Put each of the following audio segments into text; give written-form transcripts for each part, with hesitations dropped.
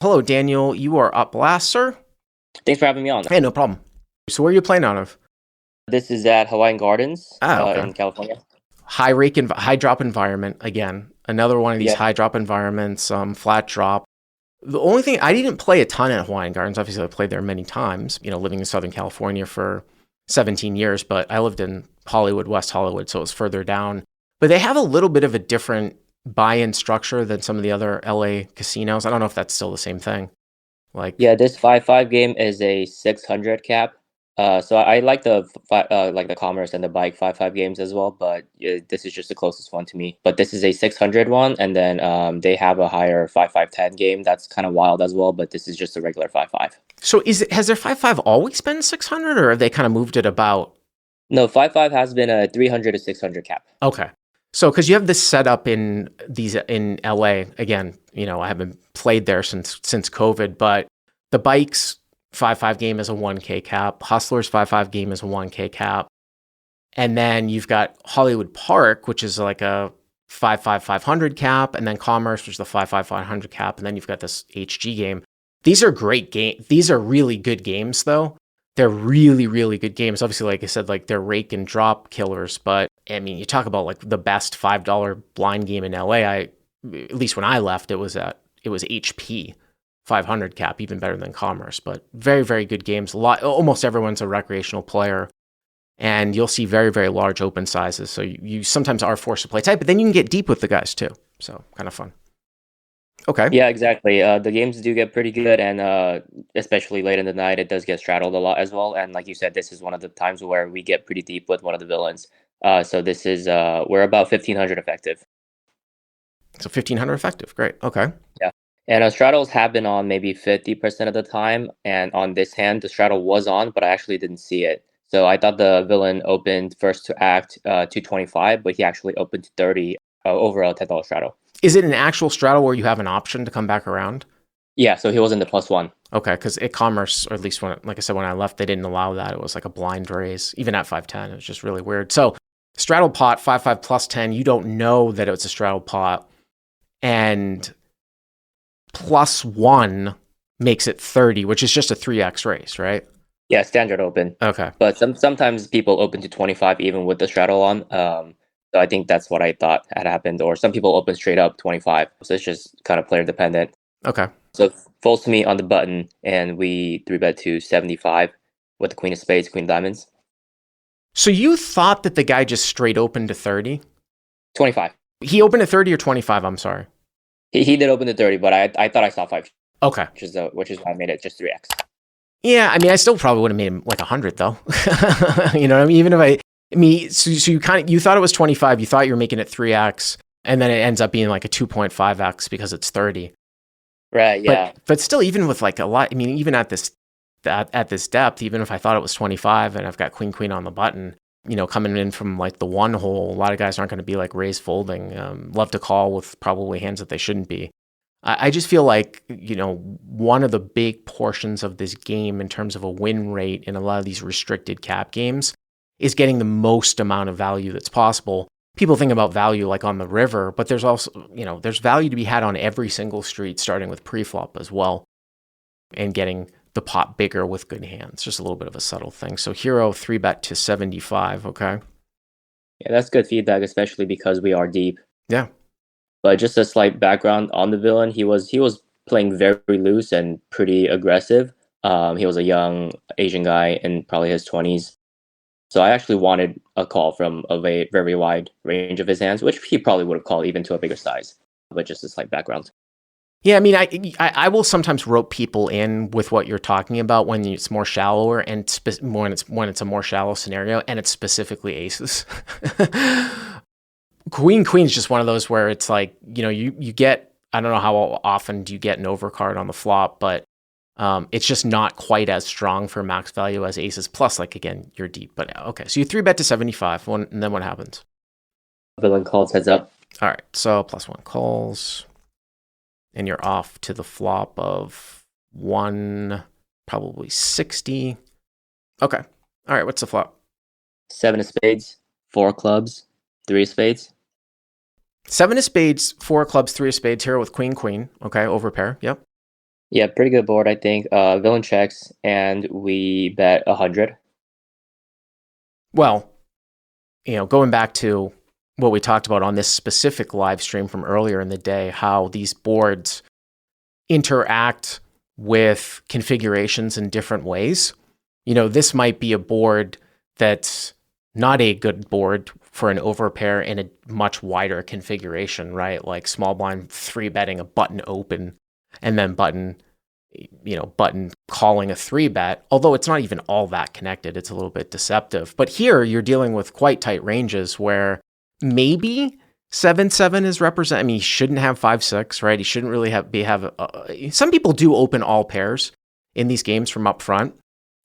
Hello, Daniel. You are up last, sir. Thanks for having me on. Hey, no problem. So where are you playing out of? This is at Hawaiian Gardens Ah, okay. in California. High drop environment again. Another one of these Yeah. high drop environments. Flat drop. The only thing I didn't play a ton at Hawaiian Gardens. Obviously, I played there many times. Living in Southern California for 17 years, but I lived in Hollywood, West Hollywood, so it was further down. But they have a little bit of a different buy-in structure than some of the other LA casinos. I don't know if that's still the same thing. Like, Yeah, this 5-5 game is a 600 cap. So I like the Commerce and the Bike 5-5 games as well, but this is just the closest one to me. But this is a 600 one, and then they have a higher 5-5-10 game that's kind of wild as well, but this is just a regular 5-5. so has their 5-5 always been 600, or have they kind of moved it about? No, 5-5 has been a 300 to 600 cap. Okay. So, because you have this setup in LA again, I haven't played there since COVID, but the Bikes 5-5 game is a 1K cap, Hustlers 5-5 game is a 1K cap, and then you've got Hollywood Park, which is like a 5-5 500 cap, and then Commerce, which is the 5-5 500 cap, and then you've got this HG game. These are great games. These are really good games, though. They're really, really good games. Obviously, like I said, like they're rake and drop killers, but I mean, you talk about like the best $5 blind game in LA. At least when I left, it was HP 500 cap, even better than Commerce. But very, very good games. Almost everyone's a recreational player, and you'll see very, very large open sizes. So you sometimes are forced to play tight, but then you can get deep with the guys too. So kind of fun. Okay. Yeah, exactly. The games do get pretty good, and especially late in the night, it does get straddled a lot as well. And like you said, this is one of the times where we get pretty deep with one of the villains. So this is we're about 1500 effective. So 1500 effective. Great. Okay. Yeah, and straddles have been on maybe 50% of the time, and on this hand, the straddle was on, but I actually didn't see it. So I thought the villain opened first to act 225, but he actually opened to 30 over a $10 straddle. Is it an actual straddle where you have an option to come back around? Yeah, so he was in the +1. Okay, because at Commerce, or at least like I said, when I left, they didn't allow that. It was like a blind raise, even at 510. It was just really weird. So straddle pot 5-5 plus 10. You don't know that it's a straddle pot, and +1 makes it 30, which is just a 3x raise, right? Yeah, standard open. Okay. But sometimes people open to 25 even with the straddle on. So I think that's what I thought had happened. Or some people open straight up 25. So it's just kind of player dependent. Okay. So it folds to me on the button, and we 3-bet to 75 with the queen of spades, queen of diamonds. So you thought that the guy just straight opened to 30? 25. He opened to 30 or 25, I'm sorry. He did open to 30, but I thought I saw 5, Okay. which is why I made it just 3x. Yeah, I mean, I still probably would have made him like 100 though. You know what I mean? Even if so you thought it was 25, you thought you were making it 3x, and then it ends up being like a 2.5x because it's 30. Right, yeah. But still, even with like a lot, I mean, even at this depth, even if I thought it was 25 and I've got queen on the button, coming in from like the one hole, a lot of guys aren't going to be like raise folding. Love to call with probably hands that they shouldn't be. I just feel like, one of the big portions of this game in terms of a win rate in a lot of these restricted cap games is getting the most amount of value that's possible. People think about value like on the river, but there's also, there's value to be had on every single street, starting with preflop as well, and getting the pot bigger with good hands. Just a little bit of a subtle thing. So hero 3-bet to 75, okay? Yeah, that's good feedback, especially because we are deep. Yeah. But just a slight background on the villain, he was playing very loose and pretty aggressive. He was a young Asian guy in probably his 20s. So I actually wanted a call from a very wide range of his hands, which he probably would have called even to a bigger size. But just a slight background. Yeah, I mean, I will sometimes rope people in with what you're talking about when it's more shallower and when it's a more shallow scenario, and it's specifically aces. Queen is just one of those where it's like, you get, I don't know how often do you get an overcard on the flop, but it's just not quite as strong for max value as aces. Plus, like, again, you're deep. But okay, so you 3-bet to 75, and then what happens? Villain calls heads up. All right, so +1 calls, and you're off to the flop of 1, probably 60. Okay, all right, what's the flop? 7 of spades, 4 clubs, 3 of spades. 7 of spades, 4 clubs, 3 of spades here with queen. Okay, overpair. Yep. Yeah, pretty good board, I think. Villain checks, and we bet 100. Well, going back to what we talked about on this specific live stream from earlier in the day, how these boards interact with configurations in different ways. This might be a board that's not a good board for an overpair in a much wider configuration, right? Like small blind 3-betting a button open and then button calling a 3-bet, although it's not even all that connected. It's a little bit deceptive. But here you're dealing with quite tight ranges where maybe 7-7 is represent. I mean, he shouldn't have 5-6, right? He shouldn't really have. Some people do open all pairs in these games from up front.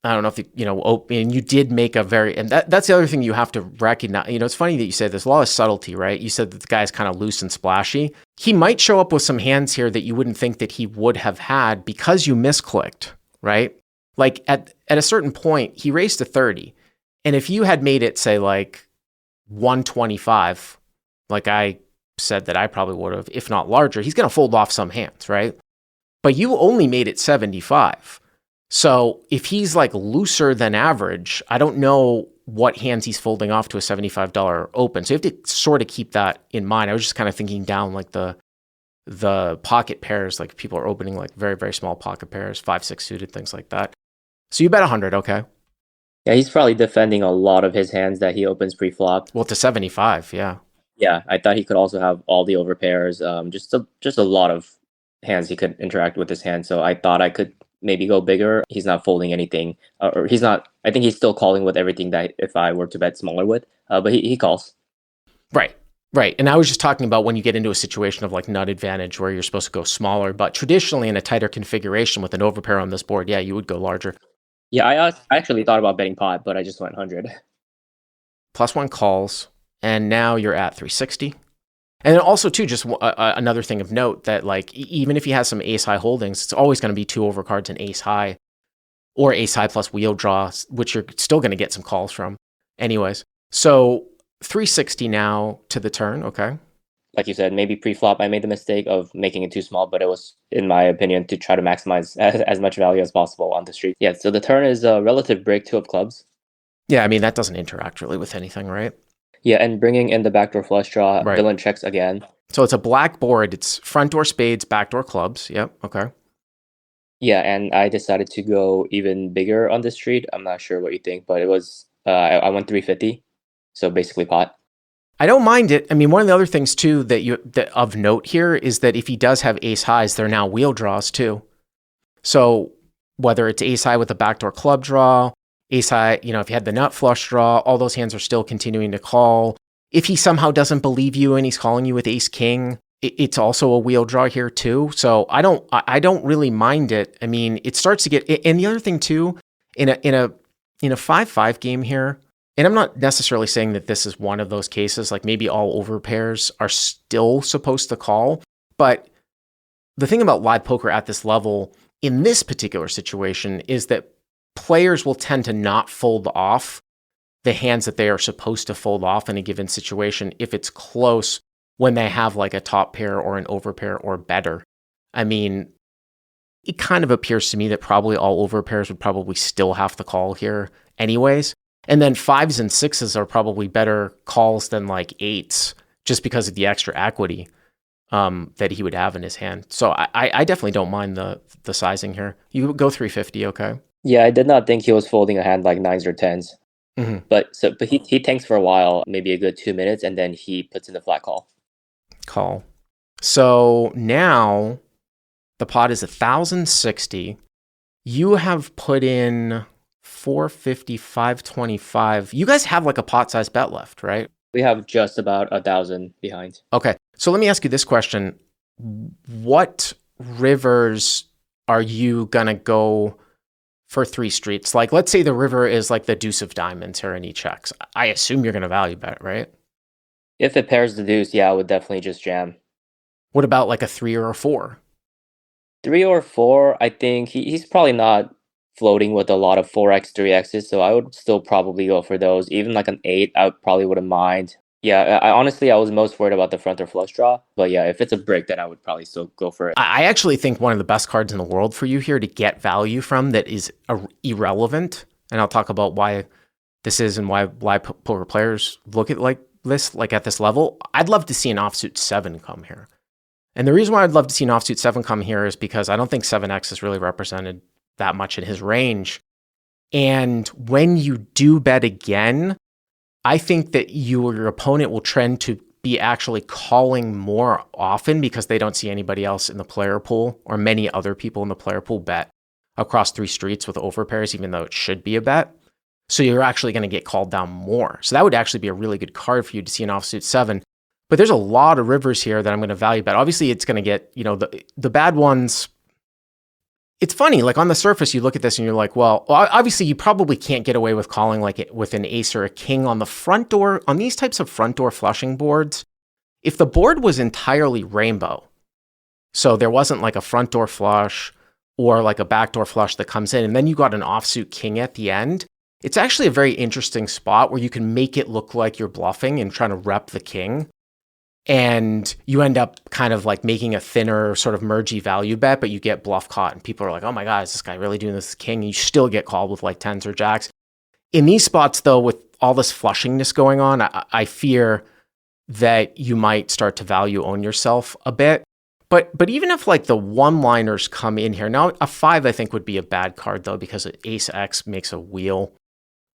I don't know if and you did make and that's the other thing you have to recognize. It's funny that you said there's a lot of subtlety, right? You said that the guy's kind of loose and splashy. He might show up with some hands here that you wouldn't think that he would have had because you misclicked, right? Like at a certain point, he raised to 30. And if you had made it, say, like 125, like I said that I probably would have, if not larger, he's going to fold off some hands, right? But you only made it 75. So if he's like looser than average, I don't know what hands he's folding off to a $75 open. So you have to sort of keep that in mind. I was just kind of thinking down like the pocket pairs, like people are opening like very, very small pocket pairs, 5-6 suited, things like that. So you bet 100, okay? Yeah, he's probably defending a lot of his hands that he opens pre-flop. Well, to 75, yeah. Yeah, I thought he could also have all the overpairs. Just a lot of hands he could interact with his hand. So I thought I could maybe go bigger. He's not folding anything, or he's not. I think he's still calling with everything that if I were to bet smaller with. But he calls. Right. And I was just talking about when you get into a situation of like nut advantage where you're supposed to go smaller, but traditionally in a tighter configuration with an overpair on this board, yeah, you would go larger. Yeah, I actually thought about betting pot, but I just went 100. +1 calls, and now you're at 360. And then also, too, just another thing of note that, like, even if he has some ace-high holdings, it's always going to be 2 overcards and ace-high, or ace-high plus wheel draw, which you're still going to get some calls from. Anyways, so 360 now to the turn, okay? Like you said, maybe pre-flop, I made the mistake of making it too small, but it was, in my opinion, to try to maximize as much value as possible on the street. Yeah, so the turn is a relative break, 2 of clubs. Yeah, I mean, that doesn't interact really with anything, right? Yeah, and bringing in the backdoor flush draw, Right. Villain checks again. So it's a black board. It's front door spades, backdoor clubs. Yep, okay. Yeah, and I decided to go even bigger on the street. I'm not sure what you think, but it was, I went 350, so basically pot. I don't mind it. I mean, one of the other things too that of note here is that if he does have ace highs, they're now wheel draws too. So whether it's ace high with a backdoor club draw, ace high, if you had the nut flush draw, all those hands are still continuing to call. If he somehow doesn't believe you and he's calling you with ace king, it's also a wheel draw here too. So I don't really mind it. I mean, it starts to get, and the other thing too, in a 5-5 game here, and I'm not necessarily saying that this is one of those cases, like maybe all overpairs are still supposed to call, but the thing about live poker at this level in this particular situation is that players will tend to not fold off the hands that they are supposed to fold off in a given situation if it's close when they have like a top pair or an overpair or better. I mean, it kind of appears to me that probably all overpairs would probably still have to call here anyways. And then 5s and 6s are probably better calls than like 8s just because of the extra equity that he would have in his hand. So I definitely don't mind the sizing here. You go 350, okay? Yeah, I did not think he was folding a hand like 9s or 10s. Mm-hmm. But he tanks for a while, maybe a good 2 minutes, and then he puts in the flat call. Call. So now the pot is 1,060. You have put in 450, 525. You guys have like a pot size bet left, right? We have just about 1,000 behind. Okay. So let me ask you this question. What rivers are you going to go for 3 streets? Like, let's say the river is like the deuce of diamonds here and he checks. I assume you're going to value bet, right? If it pairs the deuce, yeah, I would definitely just jam. What about like a 3 or a 4? 3 or 4, I think he's probably not floating with a lot of 4x, 3x's, so I would still probably go for those. Even like an 8, I probably wouldn't mind. Yeah, honestly, I was most worried about the front or flush draw. But yeah, if it's a brick, then I would probably still go for it. I actually think one of the best cards in the world for you here to get value from that is irrelevant, and I'll talk about why this is and why poker players look at like this, like at this level. I'd love to see an offsuit 7 come here. And the reason why I'd love to see an offsuit 7 come here is because I don't think 7x is really represented that much in his range. And when you do bet again, I think that your opponent will trend to be actually calling more often because they don't see anybody else in the player pool or many other people in the player pool bet across 3 streets with overpairs, even though it should be a bet. So you're actually going to get called down more. So that would actually be a really good card for you to see an offsuit 7. But there's a lot of rivers here that I'm going to value bet. Obviously, it's going to get, the bad ones. It's funny, like on the surface, you look at this and you're like, well, obviously you probably can't get away with calling like it with an ace or a king on the front door. On these types of front door flushing boards, if the board was entirely rainbow, so there wasn't like a front door flush or like a backdoor flush that comes in, and then you got an offsuit king at the end, it's actually a very interesting spot where you can make it look like you're bluffing and trying to rep the king. And you end up kind of like making a thinner sort of mergy value bet, but you get bluff caught. And people are like, oh my God, is this guy really doing this king? And you still get called with like 10s or jacks. In these spots, though, with all this flushingness going on, I fear that you might start to value own yourself a bit. But even if like the one-liners come in here, now a 5 I think would be a bad card, though, because ace X makes a wheel.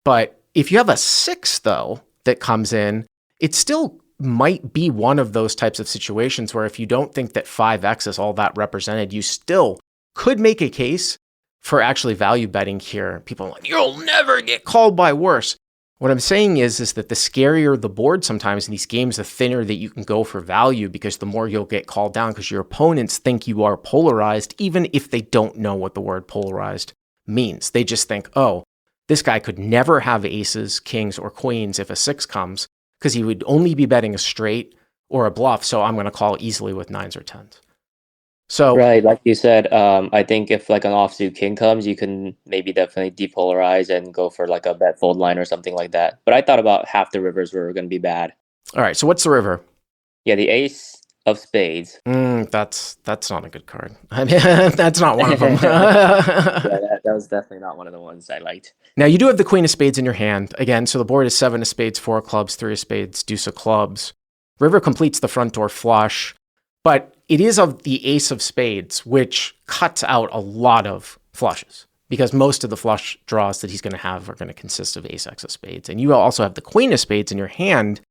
But if you have a 6, though, that comes in, it still might be one of those types of situations where if you don't think that 5x is all that represented, you still could make a case for actually value betting here. People are like, you'll never get called by worse. What I'm saying is that the scarier the board sometimes in these games, the thinner that you can go for value, because the more you'll get called down because your opponents think you are polarized, even if they don't know what the word polarized means. They just think, oh, this guy could never have aces, kings, or queens if a 6 comes, because he would only be betting a straight or a bluff, so I'm going to call easily with 9s or 10s. So Right, like you said, I think if like an offsuit king comes, you can maybe definitely depolarize and go for like a bet fold line or something like that. But I thought about half the rivers were going to be bad. all right, so what's the river? Yeah, the ace of spades. That's not a good card. I mean, that's not one of them. Yeah, that was definitely not one of the ones I liked. Now, you do have the queen of spades in your hand. Again, so the board is 7 of spades, 4 of clubs, 3 of spades, deuce of clubs. River completes the front door flush, but it is of the ace of spades, which cuts out a lot of flushes because most of the flush draws that he's going to have are going to consist of ace X of spades. And you also have the queen of spades in your hand.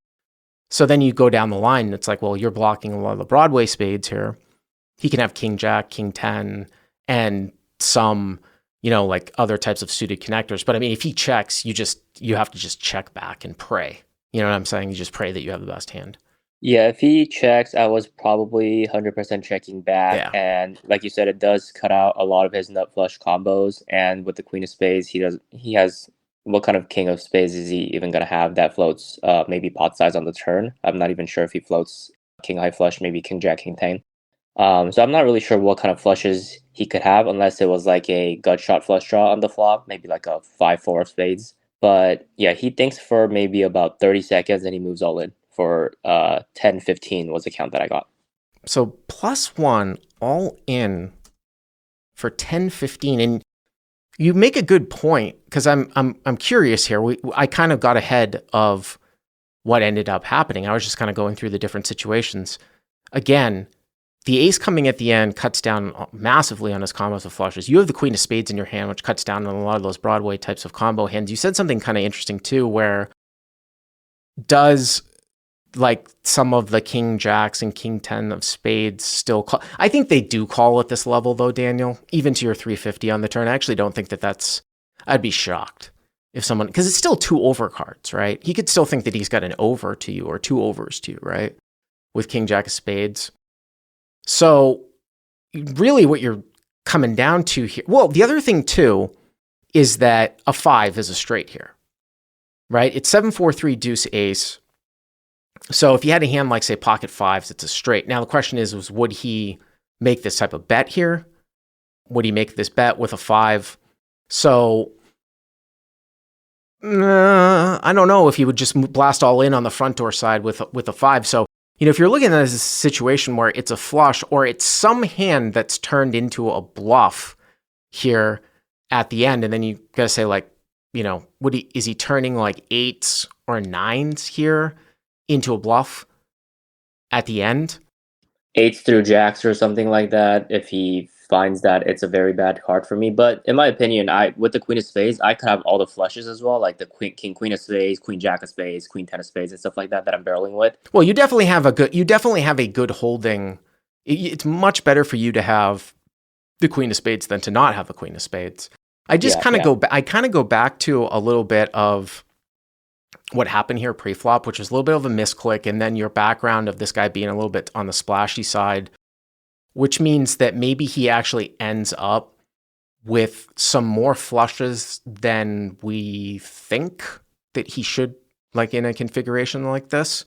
So then you go down the line and it's like, well, you're blocking a lot of the Broadway spades here. He can have king jack, king 10, and some, like other types of suited connectors. But I mean, if he checks, you have to just check back and pray. You know what I'm saying? You just pray that you have the best hand. Yeah, if he checks, I was probably 100% checking back. Yeah. And like you said, it does cut out a lot of his nut flush combos. And with the queen of spades, he has what kind of king of spades is he even going to have that floats maybe pot size on the turn? I'm not even sure if he floats king high flush, maybe king jack, king 10. So I'm not really sure what kind of flushes he could have unless it was like a gut shot flush draw on the flop, maybe like a 5-4 of spades. But yeah, he thinks for maybe about 30 seconds and he moves all in for 10-15 was the count that I got. So +1 all in for 10-15, and you make a good point because I'm curious here. I kind of got ahead of what ended up happening. I was just kind of going through the different situations. Again, the ace coming at the end cuts down massively on his combos of flushes. You have the queen of spades in your hand, which cuts down on a lot of those Broadway types of combo hands. You said something kind of interesting too, where does like some of the king jacks and king 10 of spades still call? I think they do call at this level though, Daniel, even to your 350 on the turn. I actually don't think I'd be shocked if someone, because it's still 2 over cards, right? He could still think that he's got an over to you or 2 overs to you, right? With king jack of spades. So really what you're coming down to here, well, the other thing too is that a 5 is a straight here, right? It's 7-4-3 deuce ace. So if you had a hand like, say, pocket 5s, it's a straight. Now the question is would he make this type of bet here? Would he make this bet with a 5? So I don't know if he would just blast all in on the front door side with a 5. So, if you're looking at a situation where it's a flush or it's some hand that's turned into a bluff here at the end, and then you gotta say, like, is he turning like 8s or 9s here into a bluff at the end? 8s through jacks or something like that, if he finds that it's a very bad card for me. But in my opinion, with the queen of spades, I could have all the flushes as well, like the queen of spades, queen jack of spades, queen 10 of spades, and stuff like that I'm barreling with. Well, you definitely have a good holding. It's much better for you to have the queen of spades than to not have the queen of spades. I just kind of go back to a little bit of what happened here pre-flop, which is a little bit of a misclick, and then your background of this guy being a little bit on the splashy side, which means that maybe he actually ends up with some more flushes than we think that he should, like in a configuration like this,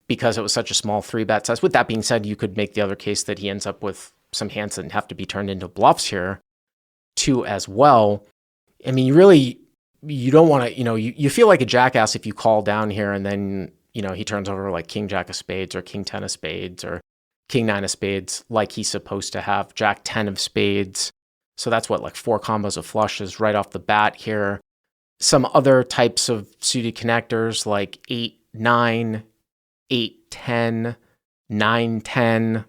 because it was such a small 3-bet size. With that being said, you could make the other case that he ends up with some hands that have to be turned into bluffs here too as well. I mean, you don't want to, you feel like a jackass if you call down here and then, he turns over like king jack of spades or king 10 of spades or king 9 of spades like he's supposed to have, jack 10 of spades. So that's like 4 combos of flushes right off the bat here. Some other types of suited connectors like 8, 9, 8, 10, 9, 10.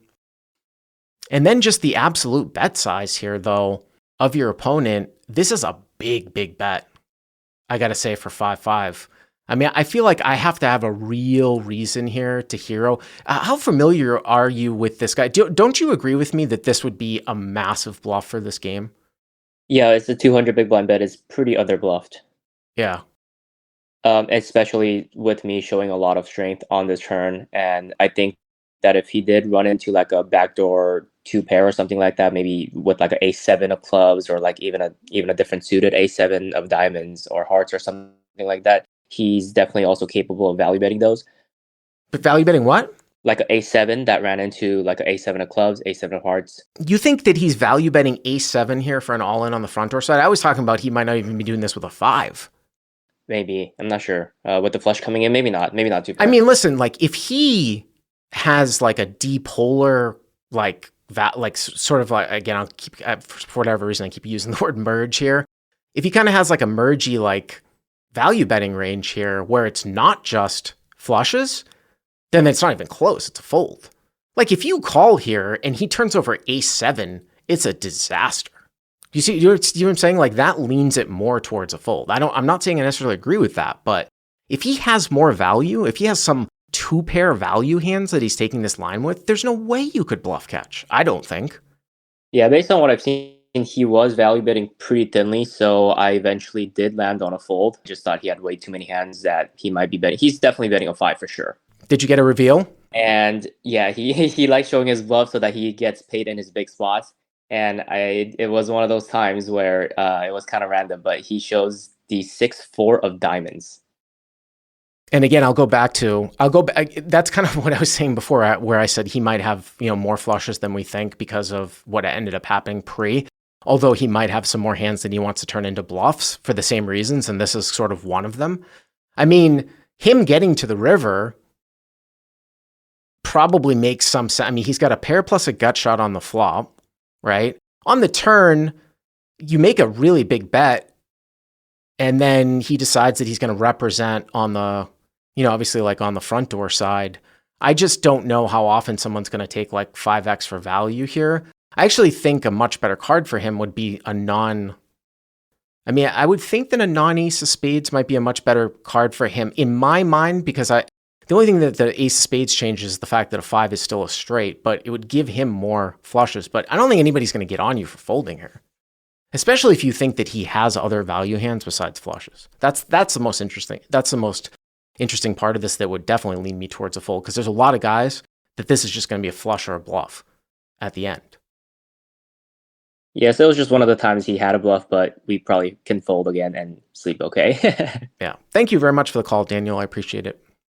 And then just the absolute bet size here, though, of your opponent. This is a big, big bet, I got to say, for 5-5. I mean, I feel like I have to have a real reason here to hero. How familiar are you with this guy? Don't you agree with me that this would be a massive bluff for this game? Yeah, it's a 200 big blind bet. It's pretty other bluffed. Yeah. Especially with me showing a lot of strength on this turn. And I think that if he did run into like a backdoor 2-pair or something like that, maybe with like an A7 of clubs or like even a different suited A7 of diamonds or hearts or something like that, he's definitely also capable of value betting those. But value betting what? Like an A7 that ran into like an A7 of clubs, A7 of hearts. You think that he's value betting A7 here for an all-in on the front door side? I was talking about he might not even be doing this with a 5. Maybe. I'm not sure. With the flush coming in, maybe not. Maybe not 2-pair. I mean, listen, like if he has like a depolar, like sort of like, again, I'll keep, for whatever reason, I keep using the word merge here. If he kind of has like a mergey, like value betting range here where it's not just flushes, then it's not even close. It's a fold. Like if you call here and he turns over A7, it's a disaster. You see, you know what I'm saying? Like that leans it more towards a fold. I'm not saying I necessarily agree with that, but if he has more value, if he has some 2-pair value hands that he's taking this line with, there's no way you could bluff catch. I don't think. Yeah, based on what I've seen, he was value betting pretty thinly, so I eventually did land on a fold. Just thought he had way too many hands that he might be betting. He's definitely betting a 5 for sure. Did you get a reveal? And yeah, he likes showing his bluff so that he gets paid in his big spots. And it was one of those times where it was kind of random, but he shows the 6-4 of diamonds. And again, I'll go back. That's kind of what I was saying before, where I said he might have, more flushes than we think because of what ended up happening pre. Although he might have some more hands that he wants to turn into bluffs for the same reasons, and this is sort of one of them. I mean, him getting to the river probably makes some sense. I mean, he's got a pair plus a gut shot on the flop, right? On the turn, you make a really big bet, and then he decides that he's going to represent on the, obviously like on the front door side. I just don't know how often someone's going to take like 5x for value here. I actually think a much better card for him would be I would think that a non-ace of spades might be a much better card for him in my mind, because the only thing that the ace of spades changes is the fact that a 5 is still a straight, but it would give him more flushes. But I don't think anybody's going to get on you for folding here, especially if you think that he has other value hands besides flushes. That's the most interesting. That's the most interesting part of this that would definitely lean me towards a fold, because there's a lot of guys that this is just going to be a flush or a bluff at the end. Yes, it was just one of the times he had a bluff, but we probably can fold again and sleep okay. Yeah. Thank you very much for the call, Daniel. I appreciate it.